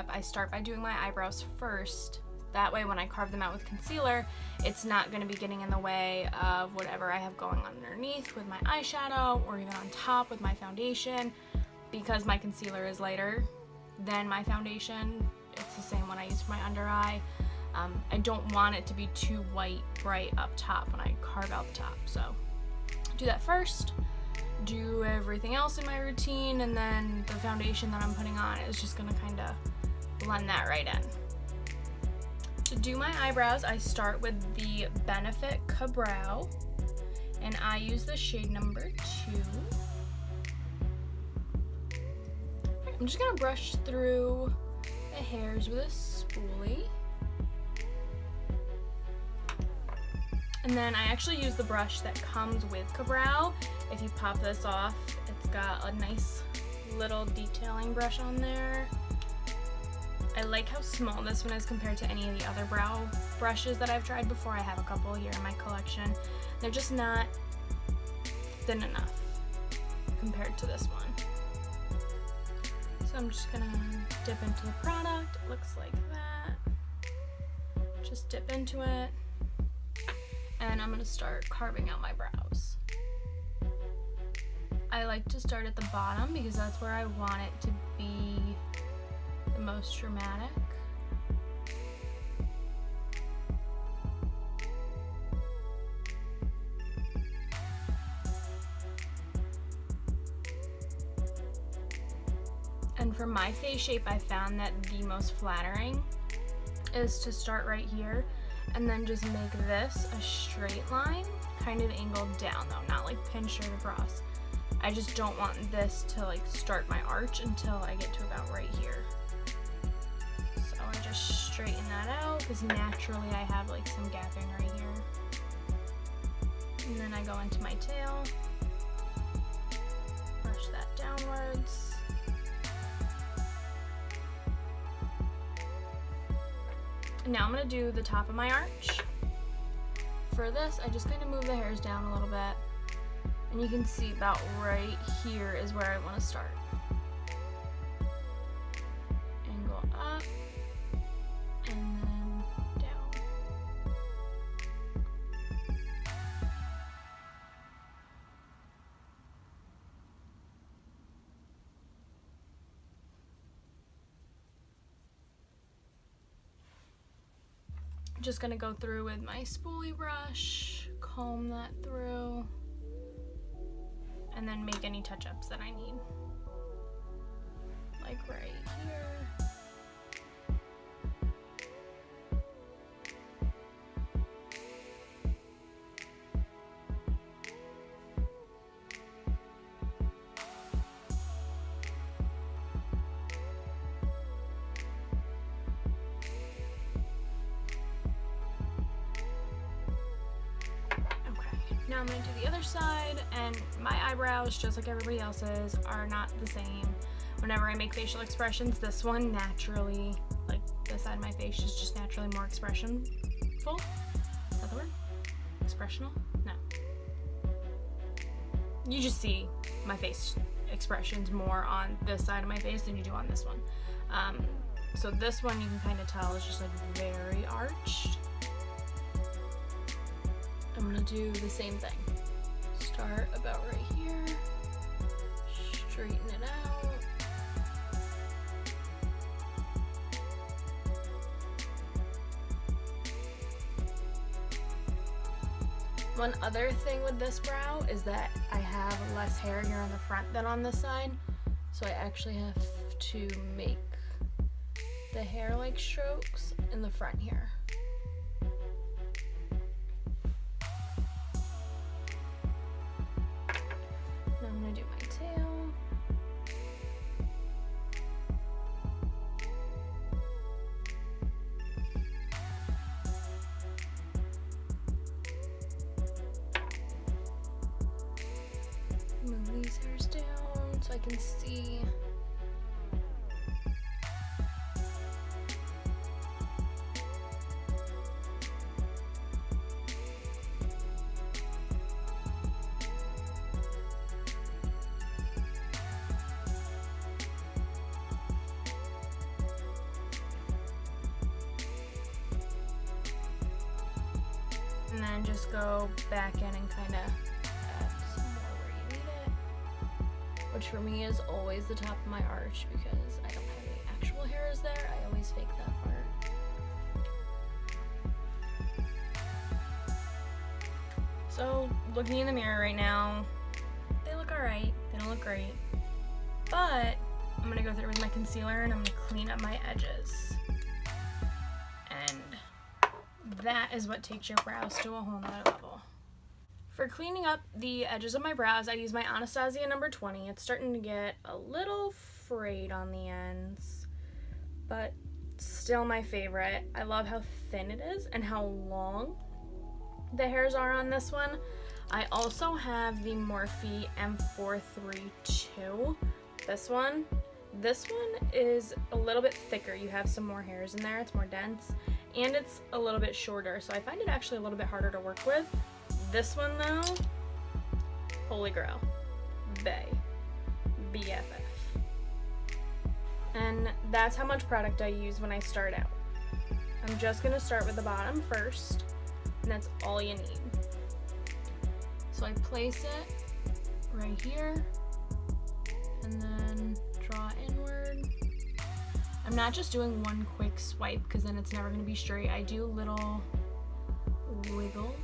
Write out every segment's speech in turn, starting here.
makeup, I start by doing my eyebrows first. That way when I carve them out with concealer, it's not going to be getting in the way of whatever I have going on underneath with my eyeshadow or even on top with my foundation. Because my concealer is lighter than my foundation, it's the same one I use for my under eye. I don't want it to be too white, bright up top when I carve out the top. So do that first, do everything else in my routine, and then the foundation that I'm putting on is just gonna kind of blend that right in. To do my eyebrows, I start with the Benefit Ka-Brow, and I use the shade number 2. I'm just gonna brush through the hairs with a spoolie. And then I actually use the brush that comes with Ka-Brow. If you pop this off, it's got a nice little detailing brush on there. I like how small this one is compared to any of the other brow brushes that I've tried before. I have a couple here in my collection. They're just not thin enough compared to this one. So I'm just gonna dip into the product. It looks like that. Just dip into it. And I'm gonna start carving out my brows. I like to start at the bottom because that's where I want it to be the most dramatic. And for my face shape, I found that the most flattering is to start right here and then just make this a straight line, kind of angled down though, not like pinched straight across. I just don't want this to like start my arch until I get to about right here. So I just straighten that out because naturally I have like some gapping right here. And then I go into my tail, brush that downwards. Now I'm going to do the top of my arch. For this, I just kind of move the hairs down a little bit. And you can see about right here is where I want to start. Angle up, and then down. Just gonna go through with my spoolie brush, comb that through, and then make any touch-ups that I need. Like right here. Now I'm going to do the other side, and my eyebrows, just like everybody else's, are not the same. Whenever I make facial expressions, this one naturally, like this side of my face is just naturally more expressionful. Is that the word? Expressional? No. You just see my face expressions more on this side of my face than you do on this one. So this one you can kind of tell is just like very arched. I'm gonna do the same thing. Start about right here, straighten it out. One other thing with this brow is that I have less hair here on the front than on this side, so I actually have to make the hair-like strokes in the front here. I'm gonna do my tail. Move these hairs down so I can see. And then just go back in and kind of add some more where you need it. Which for me is always the top of my arch because I don't have any actual hairs there. I always fake that part. So looking in the mirror right now, they look alright. They don't look great. But I'm going to go through with my concealer and I'm going to clean up my edges. And that is what takes your brows to a whole nother level. For cleaning up the edges of my brows, I use my Anastasia number 20. It's starting to get a little frayed on the ends, but still my favorite. I love how thin it is and how long the hairs are on this one. I also have the Morphe M432. This one is a little bit thicker. You have some more hairs in there. It's more dense and it's a little bit shorter. So I find it actually a little bit harder to work with. This one though, holy grail, bae, BFF. And that's how much product I use when I start out. I'm just gonna start with the bottom first, and that's all you need. So I place it right here, and then draw inward. I'm not just doing one quick swipe because then it's never gonna be straight. I do little wiggles.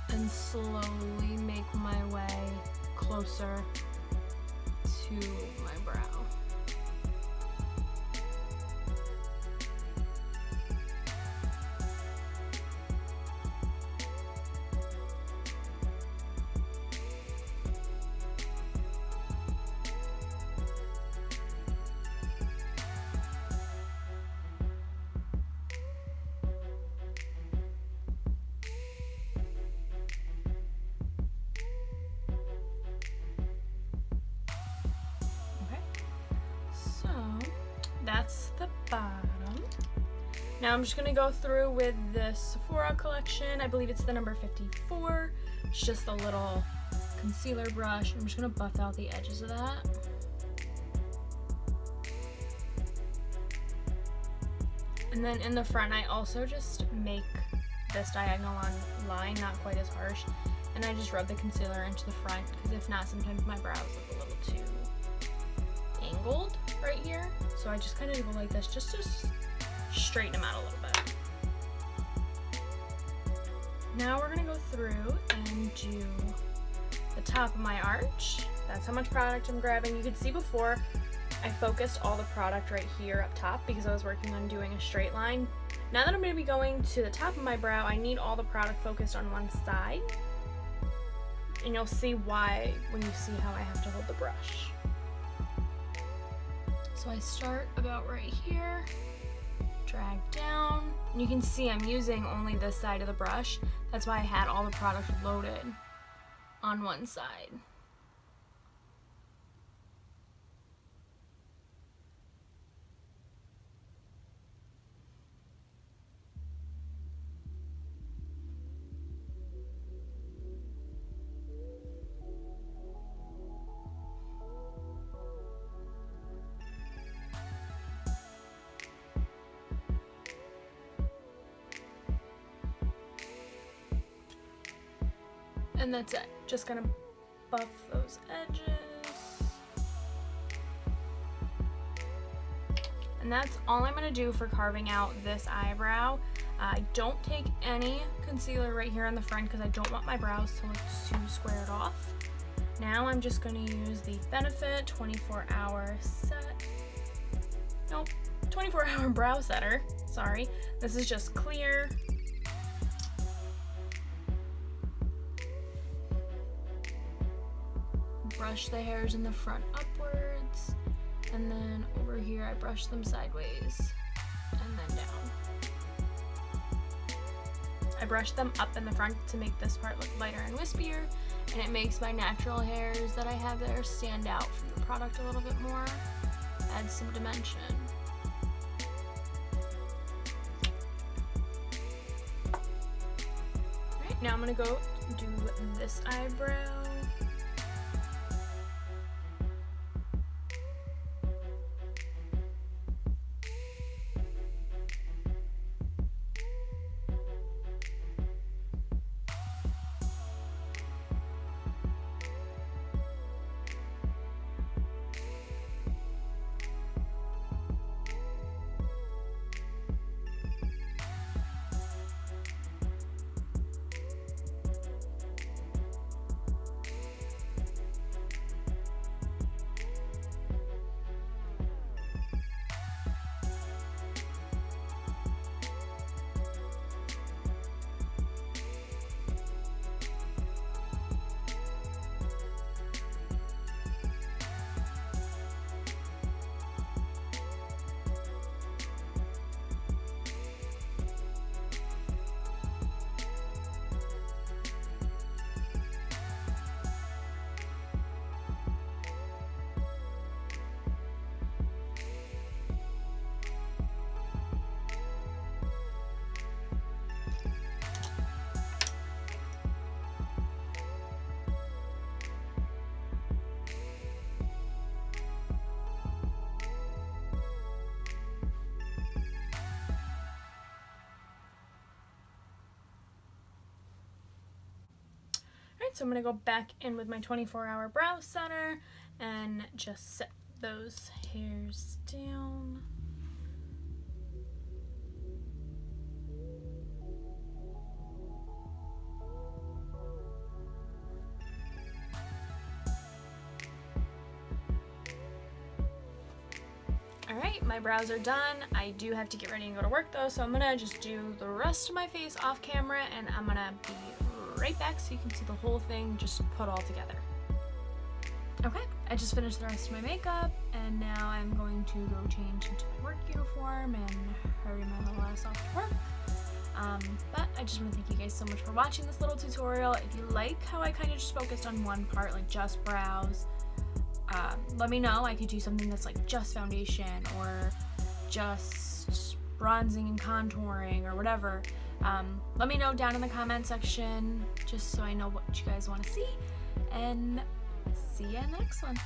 And slowly make my way closer to my brow. That's the bottom. Now I'm just gonna go through with the Sephora collection. I believe it's the number 54. It's just a little concealer brush. I'm just gonna buff out the edges of that. And then in the front, I also just make this diagonal line not quite as harsh. And I just rub the concealer into the front because if not, sometimes my brows look a little too angled right here. So I just kind of go like this just to straighten them out a little bit. Now we're gonna go through and do the top of my arch. That's how much product I'm grabbing. You could see before I focused all the product right here up top because I was working on doing a straight line. Now that I'm gonna be going to the top of my brow, I need all the product focused on one side. And you'll see why when you see how I have to hold the brush. So I start about right here, drag down, and you can see I'm using only this side of the brush. That's why I had all the product loaded on one side. And that's it. Just gonna buff those edges. And that's all I'm gonna do for carving out this eyebrow. I don't take any concealer right here on the front because I don't want my brows to look too squared off. Now I'm just gonna use the Benefit 24-hour set. Nope, 24-hour brow setter. Sorry. This is just clear. Brush the hairs in the front upwards, and then over here I brush them sideways and then down. I brush them up in the front to make this part look lighter and wispier, and it makes my natural hairs that I have there stand out from the product a little bit more, adds some dimension. Alright, now I'm gonna go do this eyebrow. Alright, so I'm going to go back in with my 24-hour brow center and just set those hairs down. Alright, my brows are done. I do have to get ready and go to work though, so I'm gonna just do the rest of my face off camera and I'm gonna be right back so you can see the whole thing just put all together. Okay, I just finished the rest of my makeup and now I'm going to go change into my work uniform and hurry my little ass off to work. But I just want to thank you guys so much for watching this little tutorial. If you like how I kind of just focused on one part, like just brows, let me know. I could do something that's like just foundation or just bronzing and contouring or whatever. Let me know down in the comment section just so I know what you guys want to see, and see ya next one.